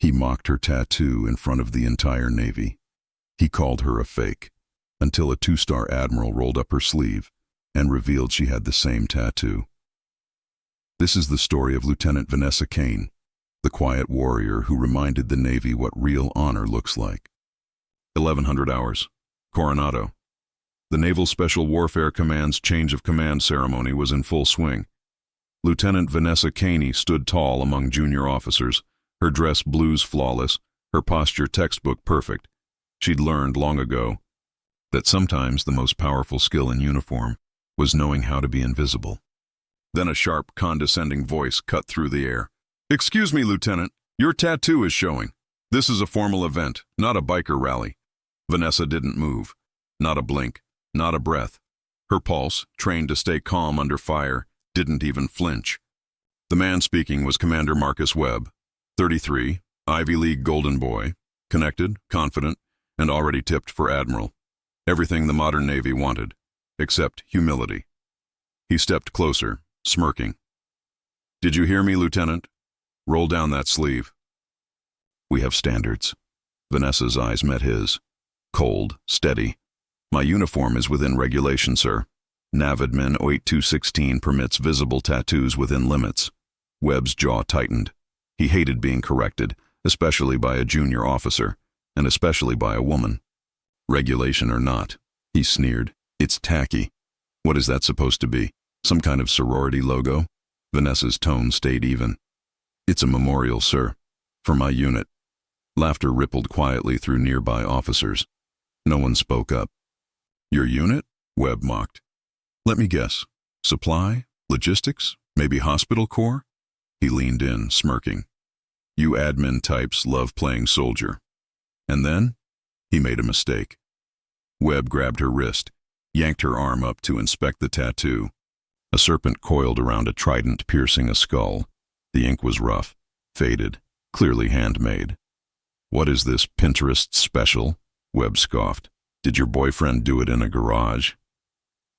He mocked her tattoo in front of the entire Navy. He called her a fake, until a two-star Admiral rolled up her sleeve and revealed she had the same tattoo. This is the story of Lieutenant Vanessa Kane, the quiet warrior who reminded the Navy what real honor looks like. 1100 hours. Coronado. The Naval Special Warfare Command's change of command ceremony was in full swing. Lieutenant Vanessa Kane stood tall among junior officers, her dress blues flawless, her posture textbook perfect. She'd learned long ago that sometimes the most powerful skill in uniform was knowing how to be invisible. Then a sharp, condescending voice cut through the air. "Excuse me, Lieutenant, your tattoo is showing. This is a formal event, not a biker rally." Vanessa didn't move. Not a blink, not a breath. Her pulse, trained to stay calm under fire, didn't even flinch. The man speaking was Commander Marcus Webb, 33, Ivy League golden boy, connected, confident, and already tipped for Admiral. Everything the modern Navy wanted, except humility. He stepped closer, smirking. "Did you hear me, Lieutenant? Roll down that sleeve." "We have standards." Vanessa's eyes met his. Cold, steady. "My uniform is within regulation, sir. NAVADMIN 8216 permits visible tattoos within limits." Webb's jaw tightened. He hated being corrected, especially by a junior officer, and especially by a woman. "Regulation or not," he sneered, "it's tacky. What is that supposed to be? Some kind of sorority logo?" Vanessa's tone stayed even. "It's a memorial, sir. For my unit." Laughter rippled quietly through nearby officers. No one spoke up. "Your unit?" Webb mocked. "Let me guess. Supply? Logistics? Maybe hospital corps?" He leaned in, smirking. "You admin types love playing soldier." And then, he made a mistake. Webb grabbed her wrist, yanked her arm up to inspect the tattoo. A serpent coiled around a trident piercing a skull. The ink was rough, faded, clearly handmade. "What is this, Pinterest special?" Webb scoffed. "Did your boyfriend do it in a garage?"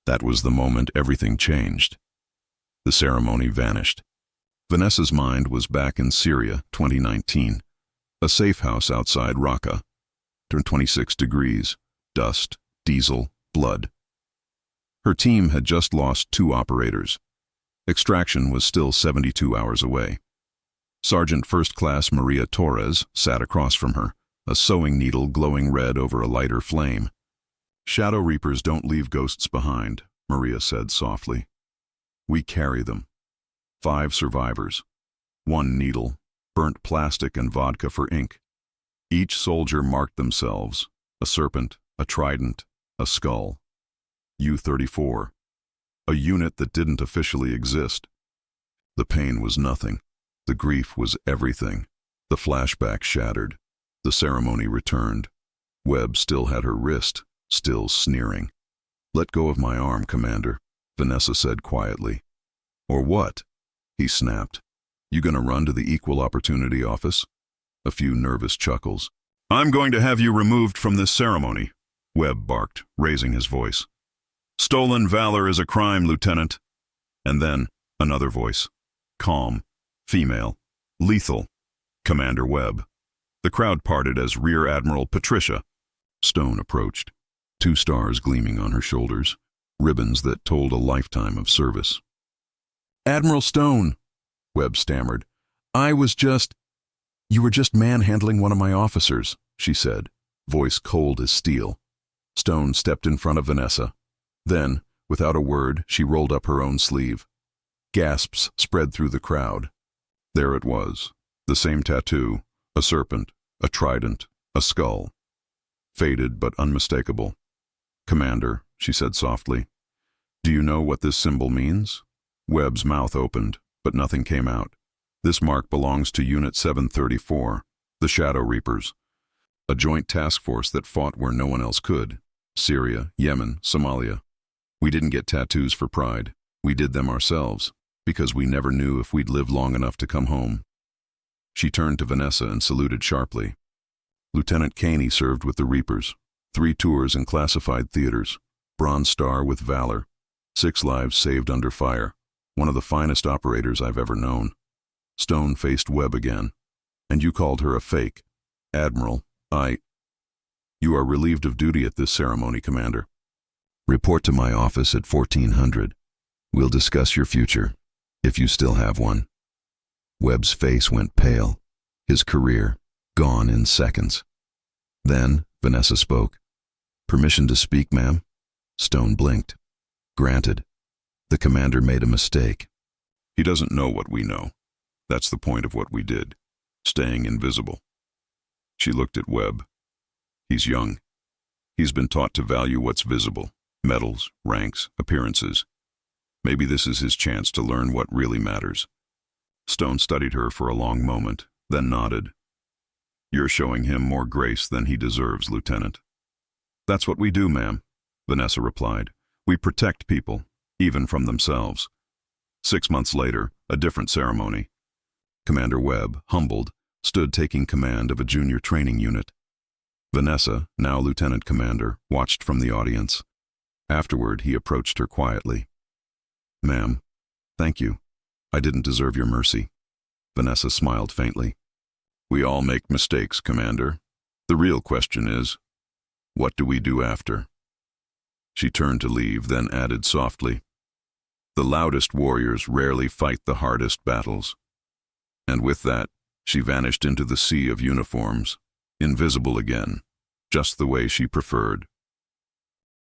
That was the moment everything changed. The ceremony vanished. Vanessa's mind was back in Syria, 2019. A safe house outside Raqqa. 26 degrees. Dust, diesel, blood. Her team had just lost 2 operators. Extraction was still 72 hours away. Sergeant First Class Maria Torres sat across from her, a sewing needle glowing red over a lighter flame. "Shadow Reapers don't leave ghosts behind," Maria said softly. "We carry them. 5 survivors. 1 needle, burnt plastic and vodka for ink. Each soldier marked themselves, a serpent, a trident, a skull. U-34, a unit that didn't officially exist. The pain was nothing. The grief was everything. The flashback shattered. The ceremony returned. Webb still had her wrist, still sneering. "Let go of my arm, Commander," Vanessa said quietly. "Or what?" he snapped. "You gonna run to the Equal Opportunity Office?" A few nervous chuckles. "I'm going to have you removed from this ceremony," Webb barked, raising his voice. "Stolen valor is a crime, Lieutenant." And then, another voice. Calm, female, lethal. "Commander Webb." The crowd parted as Rear Admiral Patricia Stone approached, 2 stars gleaming on her shoulders, ribbons that told a lifetime of service. "Admiral Stone," Webb stammered. "You were just manhandling one of my officers," she said, voice cold as steel. Stone stepped in front of Vanessa. Then, without a word, she rolled up her own sleeve. Gasps spread through the crowd. There it was, the same tattoo. A serpent, a trident, a skull. Faded but unmistakable. "Commander," she said softly, "do you know what this symbol means?" Webb's mouth opened, but nothing came out. "This mark belongs to Unit 734, the Shadow Reapers, a joint task force that fought where no one else could. Syria, Yemen, Somalia. We didn't get tattoos for pride. We did them ourselves, because we never knew if we'd live long enough to come home." She turned to Vanessa and saluted sharply. Lieutenant Kane served with the Reapers, 3 tours in classified theaters, Bronze Star with Valor, 6 lives saved under fire, one of the finest operators I've ever known. Stone faced Webb again. And you called her a fake. Admiral, You are relieved of duty at this ceremony, Commander. Report to my office at 1400. We'll discuss your future, if you still have one. Webb's face went pale, his career gone in seconds. Then Vanessa spoke. Permission to speak, ma'am? Stone blinked. Granted. The commander made a mistake. He doesn't know what we know. That's the point of what we did, staying invisible. She looked at Webb. He's young. He's been taught to value what's visible, medals, ranks, appearances. Maybe this is his chance to learn what really matters. Stone studied her for a long moment, then nodded. You're showing him more grace than he deserves, Lieutenant. That's what we do, ma'am, Vanessa replied. We protect people, even from themselves. 6 months later, a different ceremony. Commander Webb, humbled, stood taking command of a junior training unit. Vanessa, now Lieutenant Commander, watched from the audience. Afterward, he approached her quietly. Ma'am, thank you. I didn't deserve your mercy. Vanessa smiled faintly. We all make mistakes, Commander. The real question is, what do we do after? She turned to leave, then added softly, the loudest warriors rarely fight the hardest battles. And with that, she vanished into the sea of uniforms, invisible again, just the way she preferred.